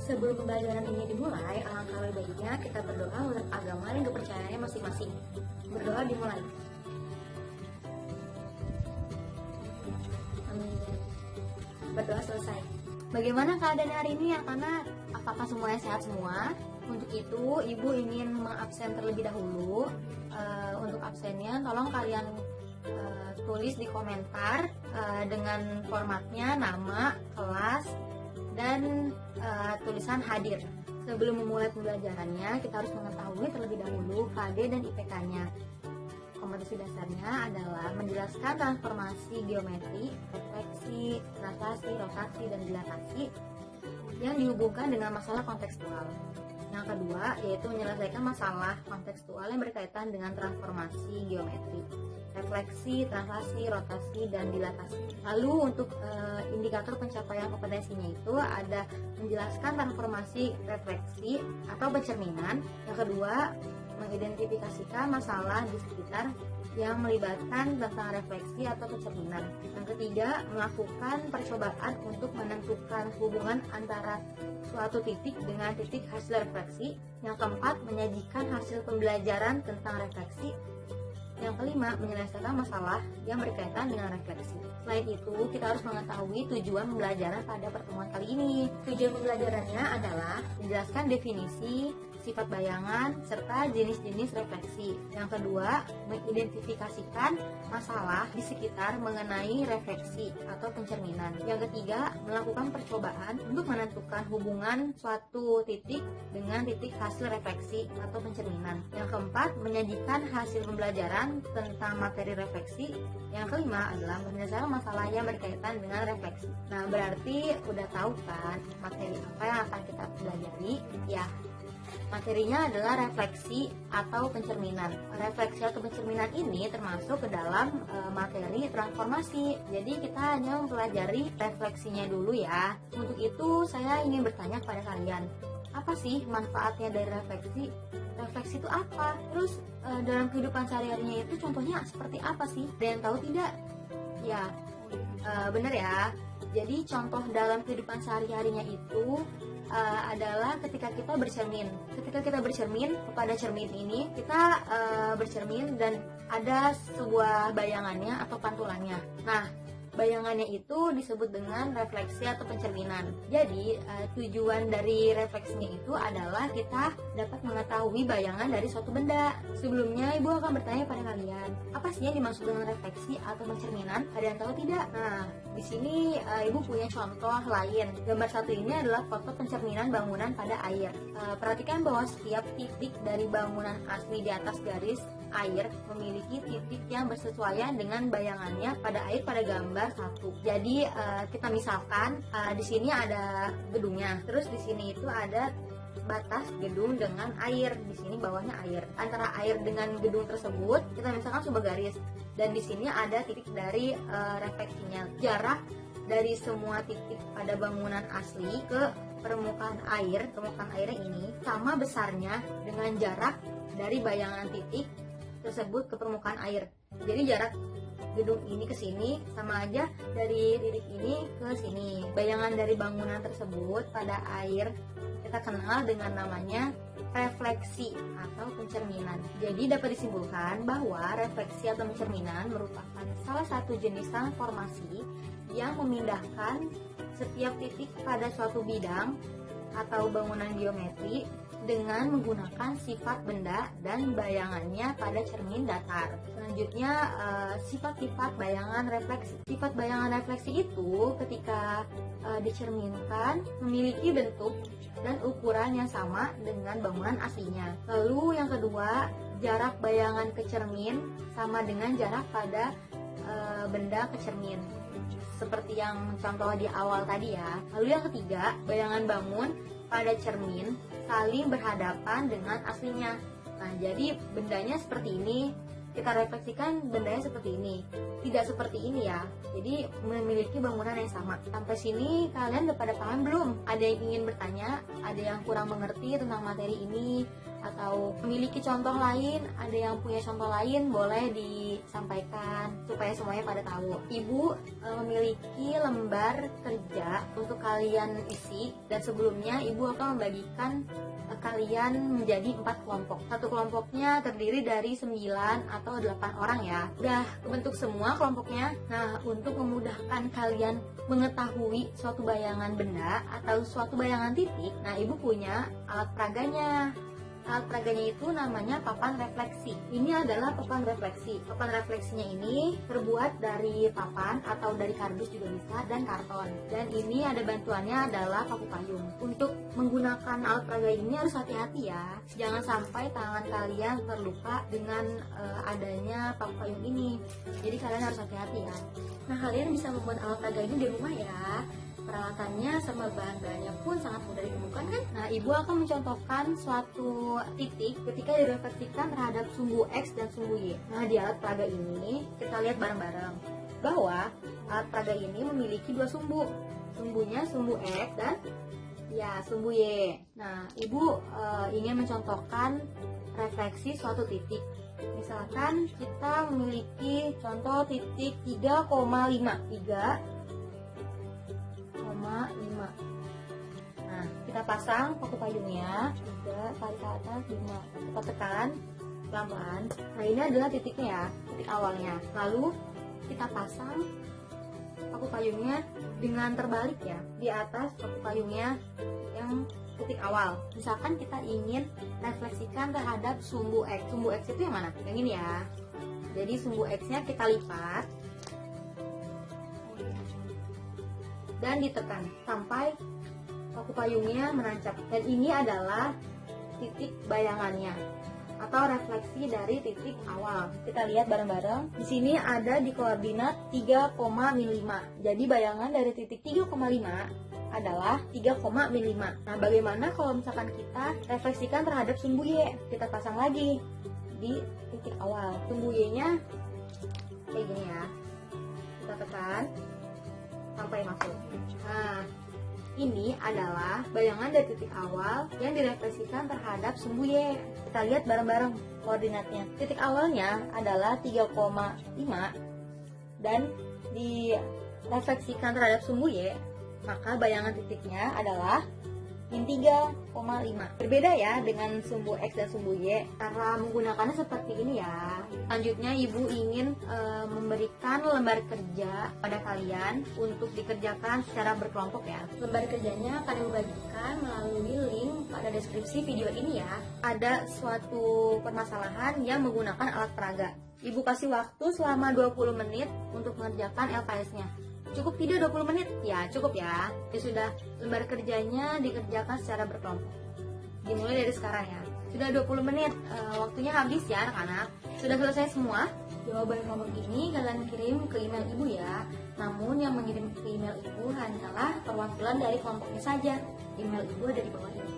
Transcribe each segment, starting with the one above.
Sebelum pembelajaran ini dimulai, alangkah lebih baiknya kita berdoa menurut agama dan kepercayaannya masing-masing. Berdoa dimulai. Amin. Berdoa selesai. Bagaimana keadaan hari ini anak-anak? Apakah semuanya sehat semua? Untuk itu, Ibu ingin mengabsen terlebih dahulu. Untuk absennya, tolong kalian tulis di komentar dengan formatnya nama, kelas, dan tulisan hadir. Sebelum memulai pembelajarannya, kita harus mengetahui terlebih dahulu KD dan IPK-nya. Kompetensi dasarnya adalah menjelaskan transformasi geometri, refleksi, translasi, rotasi, dan dilatasi yang dihubungkan dengan masalah kontekstual. Yang kedua, yaitu menyelesaikan masalah kontekstual yang berkaitan dengan transformasi geometri, refleksi, translasi, rotasi, dan dilatasi. Lalu untuk indikator pencapaian kompetensinya itu ada menjelaskan transformasi refleksi atau pencerminan. Yang kedua, mengidentifikasikan masalah di sekitar yang melibatkan tentang refleksi atau pencerminan. Yang ketiga, melakukan percobaan untuk menentukan hubungan antara suatu titik dengan titik hasil refleksi. Yang keempat, menyajikan hasil pembelajaran tentang refleksi. Yang kelima, menyelesaikan masalah yang berkaitan dengan refleksi. Selain itu, kita harus mengetahui tujuan pembelajaran pada pertemuan kali ini. Tujuan pembelajarannya adalah menjelaskan definisi, sifat bayangan, serta jenis-jenis refleksi. Yang kedua, mengidentifikasikan masalah di sekitar mengenai refleksi atau pencerminan. Yang ketiga, melakukan percobaan untuk menentukan hubungan suatu titik dengan titik hasil refleksi atau pencerminan. Yang keempat, menyajikan hasil pembelajaran tentang materi refleksi. Yang kelima adalah menyelesaikan masalah yang berkaitan dengan refleksi. Nah, berarti udah tahu kan materi apa yang akan kita pelajari? Ya, materinya adalah refleksi atau pencerminan. Refleksi atau pencerminan ini termasuk ke dalam materi transformasi. Jadi kita hanya mempelajari refleksinya dulu ya. Untuk itu saya ingin bertanya kepada kalian, apa sih manfaatnya dari refleksi? Refleksi itu apa? Terus dalam kehidupan sehari-harinya itu contohnya seperti apa sih? Ada yang tahu tidak? Ya, benar ya. Jadi contoh dalam kehidupan sehari-harinya itu adalah ketika kita bercermin. Ketika kita bercermin kepada cermin ini, kita bercermin dan ada sebuah bayangannya atau pantulannya. Nah, bayangannya itu disebut dengan refleksi atau pencerminan. Jadi tujuan dari refleksinya itu adalah kita dapat mengetahui bayangan dari suatu benda. Sebelumnya Ibu akan bertanya pada kalian, apa sih yang dimaksud dengan refleksi atau pencerminan? Ada yang tahu tidak? Nah, di sini Ibu punya contoh lain. Gambar satu ini adalah foto pencerminan bangunan pada air. Perhatikan bahwa setiap titik dari bangunan asli di atas garis air memiliki titik yang bersesuaian dengan bayangannya pada air pada gambar satu. Jadi kita misalkan di sini ada gedungnya, terus di sini itu ada batas gedung dengan air, di sini bawahnya air. Antara air dengan gedung tersebut kita misalkan sebuah garis, dan di sini ada titik dari refleksinya. Jarak dari semua titik pada bangunan asli ke permukaan airnya ini sama besarnya dengan jarak dari bayangan titik tersebut ke permukaan air. Jadi jarak gedung ini ke sini sama aja dari titik ini ke sini. Bayangan dari bangunan tersebut pada air kita kenal dengan namanya refleksi atau pencerminan. Jadi dapat disimpulkan bahwa refleksi atau pencerminan merupakan salah satu jenis transformasi yang memindahkan setiap titik pada suatu bidang atau bangunan geometri dengan menggunakan sifat benda dan bayangannya pada cermin datar. Selanjutnya, sifat-sifat bayangan refleksi. Sifat bayangan refleksi itu ketika dicerminkan memiliki bentuk dan ukuran yang sama dengan bangunan aslinya. Lalu yang kedua, jarak bayangan ke cermin sama dengan jarak pada benda ke cermin, seperti yang contoh di awal tadi ya. Lalu yang ketiga, bayangan bangun pada cermin saling berhadapan dengan aslinya. Nah, jadi bendanya seperti ini, kita refleksikan bendanya seperti ini. Tidak seperti ini ya. Jadi memiliki bangunan yang sama. Sampai sini kalian udah pada paham belum? Ada yang ingin bertanya? Ada yang kurang mengerti tentang materi ini? atau memiliki contoh lain, ada yang punya contoh lain boleh disampaikan supaya semuanya pada tahu. Ibu memiliki lembar kerja untuk kalian isi, dan sebelumnya ibu akan membagikan kalian menjadi 4 kelompok. Satu kelompoknya terdiri dari 9 atau 8 orang ya. Udah kebentuk semua kelompoknya. Nah, untuk memudahkan kalian mengetahui suatu bayangan benda atau suatu bayangan titik, nah ibu punya alat peraganya. Alat peraganya itu namanya papan refleksi. Ini adalah papan refleksi. Papan refleksinya ini terbuat dari papan atau dari kardus juga bisa, dan karton. Dan ini ada bantuannya adalah paku payung. Untuk menggunakan alat peraga ini harus hati-hati ya. Jangan sampai tangan kalian terluka dengan adanya paku payung ini. Jadi kalian harus hati-hati ya. Nah, kalian bisa membuat alat peraga ini di rumah ya. Peralatannya sama bahan-bahannya pun sangat mudah ditemukan kan? Nah, ibu akan mencontohkan suatu titik ketika direfleksikan terhadap sumbu X dan sumbu Y. Nah, di alat peraga ini kita lihat bareng-bareng bahwa alat peraga ini memiliki 2 sumbu. Sumbunya sumbu X dan ya sumbu Y. Nah, ibu ingin mencontohkan refleksi suatu titik. Misalkan kita memiliki contoh titik 3,5. Nah, kita pasang paku payungnya 3 kali ke atas 5. Kita tekan pelan-pelan. Nah, ini adalah titiknya ya, titik awalnya. Lalu kita pasang paku payungnya dengan terbalik ya, di atas paku payungnya yang titik awal. Misalkan kita ingin refleksikan terhadap sumbu X. Sumbu X itu yang mana? Yang ini ya. Jadi sumbu X-nya kita lipat dan ditekan sampai paku payungnya menancap. Dan ini adalah titik bayangannya atau refleksi dari titik awal. Kita lihat bareng-bareng. Di sini ada di koordinat 3,5. Jadi bayangan dari titik 3,5 adalah 3,5. Nah, bagaimana kalau misalkan kita refleksikan terhadap sumbu Y? Kita pasang lagi di titik awal. Sumbu Y-nya kayak gini ya. Kita tekan sampai masuk. Nah, ini adalah bayangan dari titik awal yang direfleksikan terhadap sumbu Y. Kita lihat bareng-bareng koordinatnya. Titik awalnya adalah 3,5 dan direfleksikan terhadap sumbu Y, maka bayangan titiknya adalah min 3,5. Berbeda ya dengan sumbu X dan sumbu Y. Cara menggunakannya seperti ini ya. Selanjutnya ibu ingin memberikan lembar kerja pada kalian untuk dikerjakan secara berkelompok ya. Lembar kerjanya akan ibu bagikan melalui link pada deskripsi video ini ya. Ada suatu permasalahan yang menggunakan alat peraga. Ibu kasih waktu selama 20 menit untuk mengerjakan LKS-nya. Cukup tidak 20 menit? Ya cukup ya. Ya sudah, lembar kerjanya dikerjakan secara berkelompok. Dimulai dari sekarang ya. Sudah 20 menit, waktunya habis ya anak-anak. Sudah selesai semua? Jawaban kelompok ini kalian kirim ke email ibu ya. Namun yang mengirim ke email ibu hanyalah perwakilan dari kelompoknya saja. Email ibu ada di bawah ini.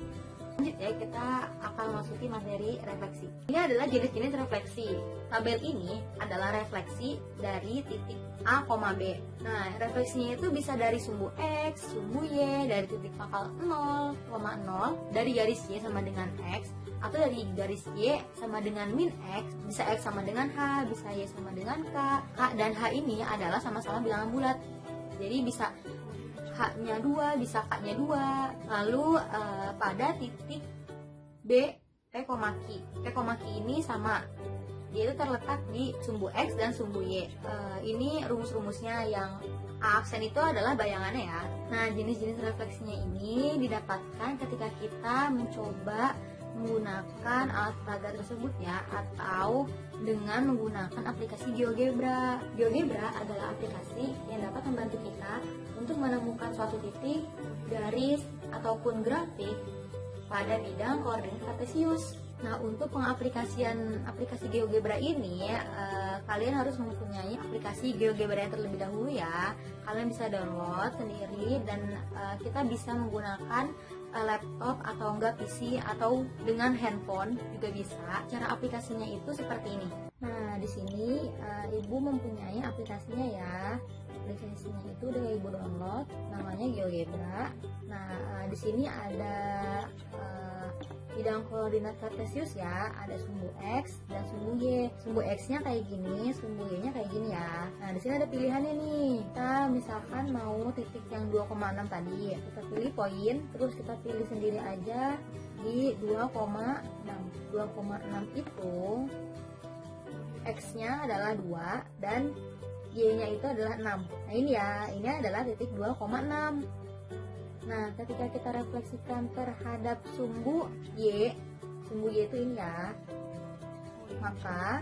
Lanjut ya, kita akan memasuki materi refleksi. Ini adalah jenis-jenis refleksi. Tabel ini adalah refleksi dari titik A, B. Nah, refleksinya itu bisa dari sumbu X, sumbu Y, dari titik pangkal 0,0, dari garis Y sama dengan X, atau dari garis Y sama dengan min X, bisa X sama dengan H, bisa Y sama dengan K. K dan H ini adalah sama-sama bilangan bulat. Jadi bisa H-nya 2, bisa K-nya 2. Lalu pada titik B, P, Q. P, Q ini sama. Dia itu terletak di sumbu X dan sumbu Y. Ini rumus-rumusnya. Yang absen itu adalah bayangannya ya. Nah, jenis-jenis refleksinya ini didapatkan ketika kita mencoba menggunakan alat peraga tersebut ya, atau dengan menggunakan aplikasi GeoGebra. GeoGebra adalah aplikasi yang dapat membantu kita untuk menemukan suatu titik, garis, ataupun grafik pada bidang koordinat kartesius. Nah, untuk pengaplikasian aplikasi GeoGebra ini, kalian harus mempunyai aplikasi GeoGebra yang terlebih dahulu ya. Kalian bisa download sendiri dan kita bisa menggunakan laptop atau enggak PC atau dengan handphone juga bisa. Cara aplikasinya itu seperti ini. Nah, di sini Ibu mempunyai aplikasinya ya. Aplikasinya itu udah Ibu download, namanya GeoGebra. Nah, di sini ada bidang koordinat kartesius ya, ada sumbu X dan sumbu Y. Sumbu X-nya kayak gini, sumbu Y-nya kayak gini ya. Nah, di sini ada pilihannya nih. Kita misalkan mau titik yang 2,6 tadi, kita pilih poin, terus kita pilih sendiri aja di 2,6. 2,6 itu X-nya adalah 2 dan Y-nya itu adalah 6. Nah, ini ya, ini adalah titik 2,6. Nah, ketika kita refleksikan terhadap sumbu Y itu ini ya, maka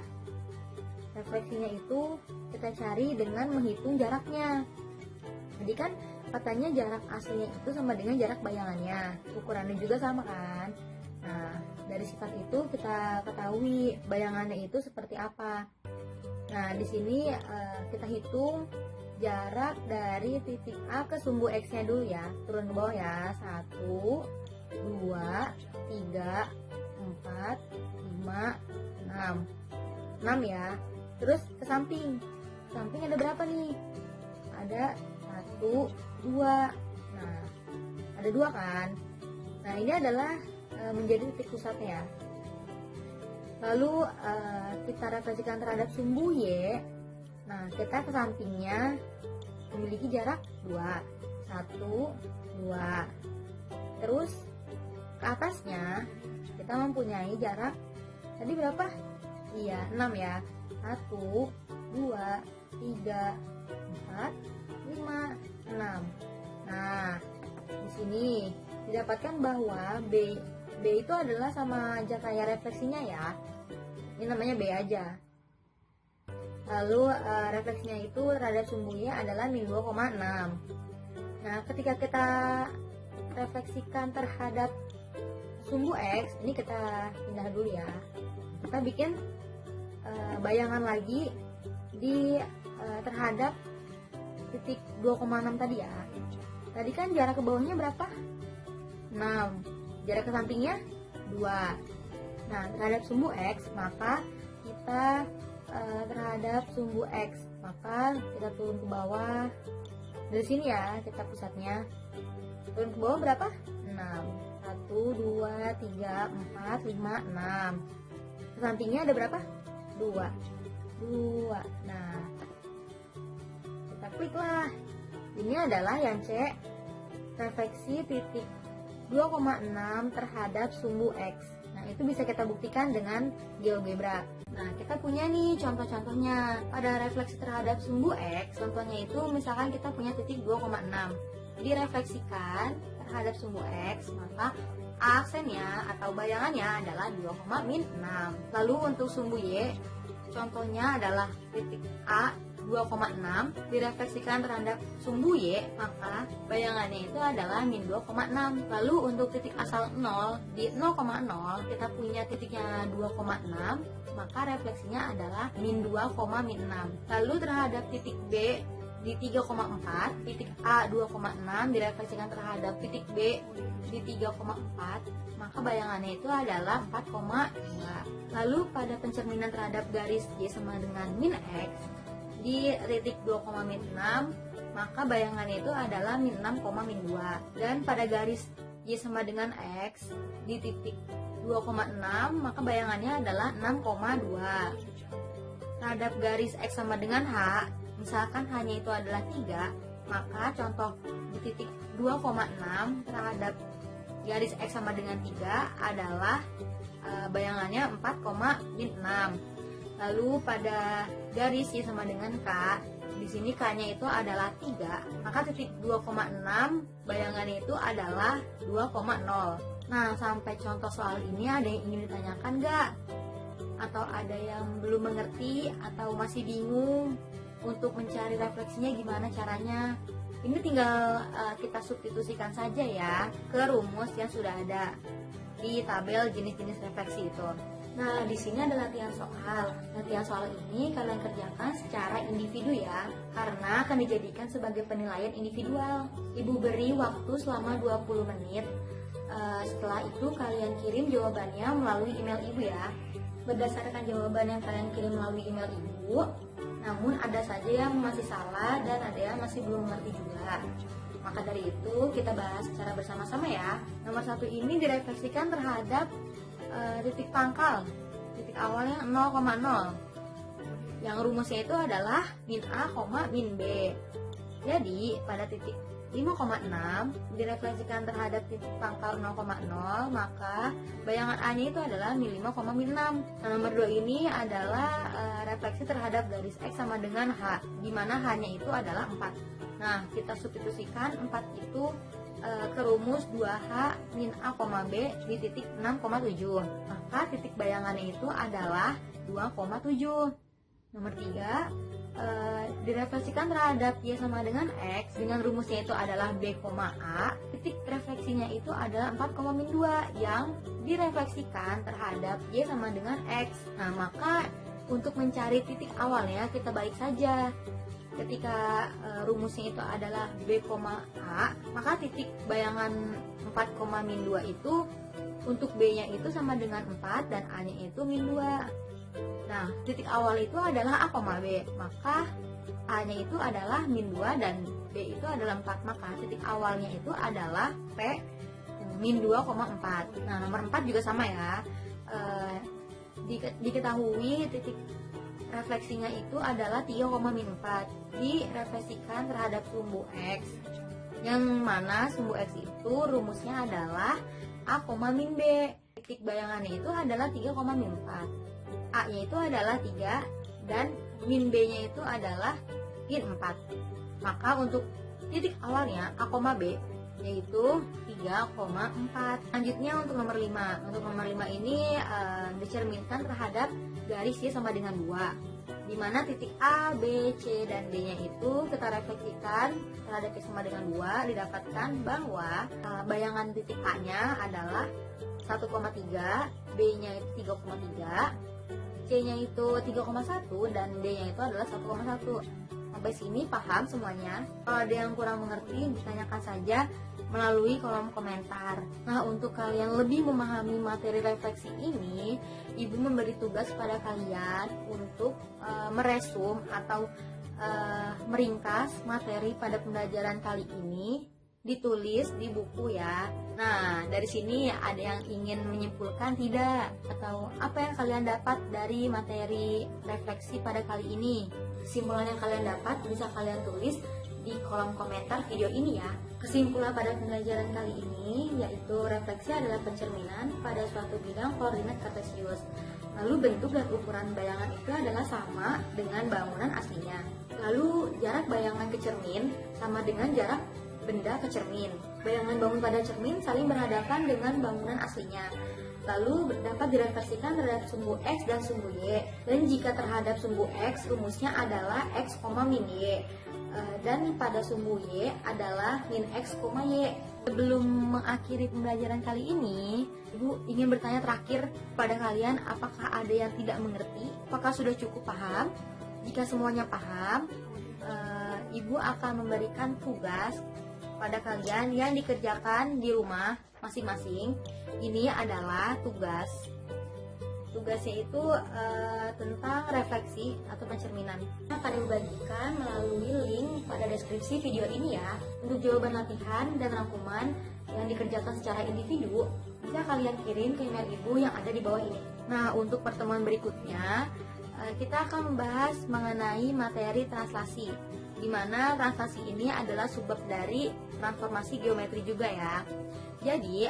refleksinya itu kita cari dengan menghitung jaraknya. Jadi kan katanya jarak aslinya itu sama dengan jarak bayangannya, ukurannya juga sama kan. Nah, dari sifat itu kita ketahui bayangannya itu seperti apa. Nah, di sini kita hitung jarak dari titik A ke sumbu X-nya dulu ya. Turun ke bawah ya. 1, 2, 3, 4, 5, 6. 6 ya. Terus ke samping. Ke samping ada berapa nih? Ada 1, 2. Nah, ada 2 kan? Nah, ini adalah menjadi titik pusatnya ya. Lalu kita refleksikan terhadap sumbu Y. Nah, kita ke sampingnya memiliki jarak 2. 1, 2. Terus ke atasnya kita mempunyai jarak tadi berapa? Iya, 6 ya. 1, 2, 3, 4, 5, 6. Nah, di sini didapatkan bahwa B itu adalah sama aja kayak refleksinya ya. Ini namanya B aja. Lalu refleksinya itu terhadap sumbunya adalah min 2,6. Nah, ketika kita refleksikan terhadap sumbu X, ini kita pindah dulu ya. Kita bikin bayangan lagi di terhadap titik 2,6 tadi ya. Tadi kan jarak ke bawahnya berapa? 6. Jarak ke sampingnya 2. Nah, terhadap sumbu X, maka kita terhadap sumbu X, maka kita turun ke bawah dari sini ya, kita pusatnya turun ke bawah berapa? 6. 1, 2, 3, 4, 5, 6. Ke sampingnya ada berapa? 2. Nah, kita klik lah. Ini adalah yang C, refleksi titik 2,6 terhadap sumbu X. Nah, itu bisa kita buktikan dengan GeoGebra. Nah, kita punya nih contoh-contohnya. Pada refleksi terhadap sumbu X, contohnya itu misalkan kita punya titik 2,6. Jadi refleksikan terhadap sumbu X, maka aksennya atau bayangannya adalah 2,6. Lalu untuk sumbu Y, contohnya adalah titik A 2,6 direfleksikan terhadap sumbu Y, maka bayangannya itu adalah min 2,6. Lalu untuk titik asal 0 di 0,0 kita punya titiknya 2,6, maka refleksinya adalah min 2,6. Lalu terhadap titik B di 3,4, titik A 2,6 direfleksikan terhadap titik B di 3,4, maka bayangannya itu adalah 4,2. Lalu pada pencerminan terhadap garis Y sama dengan min X di titik 2,6, maka bayangannya itu adalah min 6,2. Dan pada garis Y sama dengan X di titik 2,6, maka bayangannya adalah 6,2. Terhadap garis X sama dengan H, misalkan hanya itu adalah 3, maka contoh di titik 2,6 terhadap garis X sama dengan 3 adalah bayangannya 4,6. Lalu pada garis Y sama dengan K, di sini K-nya itu adalah 3, maka titik 2,6 bayangannya itu adalah 2,0. Nah, sampai contoh soal ini ada yang ingin ditanyakan nggak? Atau ada yang belum mengerti atau masih bingung untuk mencari refleksinya gimana caranya? Ini tinggal kita substitusikan saja ya ke rumus yang sudah ada di tabel jenis-jenis refleksi itu. Nah, di sini ada latihan soal. Latihan soal ini kalian kerjakan secara individu ya, karena akan dijadikan sebagai penilaian individual. Ibu beri waktu selama 20 menit Setelah itu kalian kirim jawabannya melalui email ibu ya. Berdasarkan jawaban yang kalian kirim melalui email ibu, namun ada saja yang masih salah dan ada yang masih belum mengerti juga. Maka dari itu kita bahas secara bersama-sama ya. Nomor 1 ini direfleksikan terhadap titik pangkal, titik awalnya 0,0. Yang rumusnya itu adalah min A, min B. Jadi pada titik 5,6 direfleksikan terhadap titik pangkal 0,0, maka bayangan A-nya itu adalah min 5, min 6. Nah, nomor 2 ini adalah refleksi terhadap garis X sama dengan H, di mana H-nya itu adalah 4. Nah, kita substitusikan 4 itu ke rumus 2H min A, B di titik 6,7. Maka titik bayangannya itu adalah 2,7. Nomor 3, direfleksikan terhadap Y sama dengan X dengan rumusnya itu adalah B, A. Titik refleksinya itu adalah 4, min 2 yang direfleksikan terhadap Y sama dengan X. Nah, maka untuk mencari titik awalnya kita balik saja. Ketika rumusnya itu adalah B, A, maka titik bayangan 4, min 2 itu untuk B-nya itu sama dengan 4 dan A-nya itu min 2. Nah, titik awal itu adalah A, B, maka A-nya itu adalah min 2 dan B itu adalah 4, maka titik awalnya itu adalah P min 2,4. Nah, nomor 4 juga sama ya. Diketahui titik refleksinya itu adalah 3, min 4. Direfleksikan terhadap sumbu X, yang mana sumbu X itu rumusnya adalah A, min B. Titik bayangannya itu adalah 3, min 4. A-nya itu adalah 3 dan min B-nya itu adalah min 4. Maka untuk titik awalnya A, B yaitu 3,4. Selanjutnya untuk nomor 5. Untuk nomor 5 ini dicerminkan terhadap garis Y sama dengan 2, di mana titik A, B, C, dan D-nya itu kita refleksikan terhadap Y sama dengan 2, didapatkan bahwa bayangan titik A-nya adalah 1,3, B-nya itu 3,3, C-nya itu 3,1 dan D-nya itu adalah 1,1. Sampai sini paham semuanya? Kalau ada yang kurang mengerti ditanyakan saja melalui kolom komentar. Nah, untuk kalian lebih memahami materi refleksi ini, Ibu memberi tugas pada kalian untuk meresum atau meringkas materi pada pembelajaran kali ini, ditulis di buku ya. Nah, dari sini ada yang ingin menyimpulkan tidak? Atau apa yang kalian dapat dari materi refleksi pada kali ini? Kesimpulan yang kalian dapat bisa kalian tulis di kolom komentar video ini ya. Kesimpulan pada pembelajaran kali ini yaitu refleksi adalah pencerminan pada suatu bidang koordinat kartesius. Lalu bentuk dan ukuran bayangan itu adalah sama dengan bangunan aslinya. Lalu jarak bayangan ke cermin sama dengan jarak benda ke cermin. Bayangan bangun pada cermin saling berhadapan dengan bangunan aslinya. Lalu dapat direfleksikan terhadap sumbu X dan sumbu Y. Dan jika terhadap sumbu X, rumusnya adalah X, min Y. Dan pada sumbu Y adalah min X, Y. Sebelum mengakhiri pembelajaran kali ini, Ibu ingin bertanya terakhir pada kalian, apakah ada yang tidak mengerti? Apakah sudah cukup paham? Jika semuanya paham, Ibu akan memberikan tugas pada kalian yang dikerjakan di rumah masing-masing. Ini adalah tugasnya itu tentang refleksi atau pencerminan. Akan dibagikan melalui link pada deskripsi video ini ya. Untuk jawaban latihan dan rangkuman yang dikerjakan secara individu bisa kalian kirim ke email Ibu yang ada di bawah ini. Nah, untuk pertemuan berikutnya kita akan membahas mengenai materi translasi, di mana translasi ini adalah subbab dari transformasi geometri juga ya. Jadi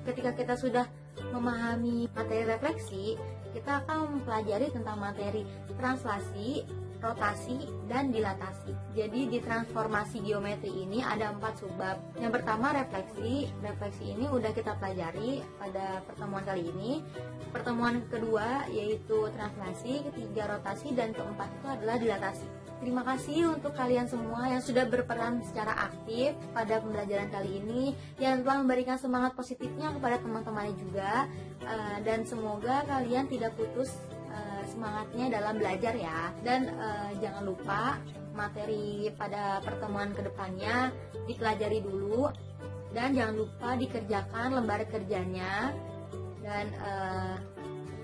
ketika kita sudah memahami materi refleksi, kita akan mempelajari tentang materi translasi, rotasi, dan dilatasi. Jadi di transformasi geometri ini ada 4 subbab. Yang pertama refleksi. Refleksi ini udah kita pelajari pada pertemuan kali ini. Pertemuan kedua yaitu translasi, ketiga rotasi, dan keempat itu adalah dilatasi. Terima kasih untuk kalian semua yang sudah berperan secara aktif pada pembelajaran kali ini, yang telah memberikan semangat positifnya kepada teman-temannya juga, dan semoga kalian tidak putus semangatnya dalam belajar ya. Dan jangan lupa materi pada pertemuan kedepannya dipelajari dulu Dan jangan lupa dikerjakan lembar kerjanya dan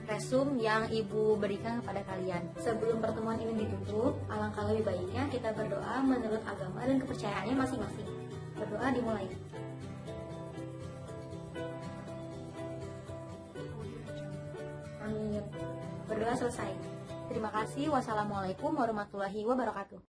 resum yang Ibu berikan kepada kalian. Sebelum pertemuan ini ditutup, alangkah lebih baiknya kita berdoa menurut agama dan kepercayaannya masing-masing. Berdoa dimulai. Amin. Berdoa selesai. Terima kasih. Wassalamualaikum warahmatullahi wabarakatuh.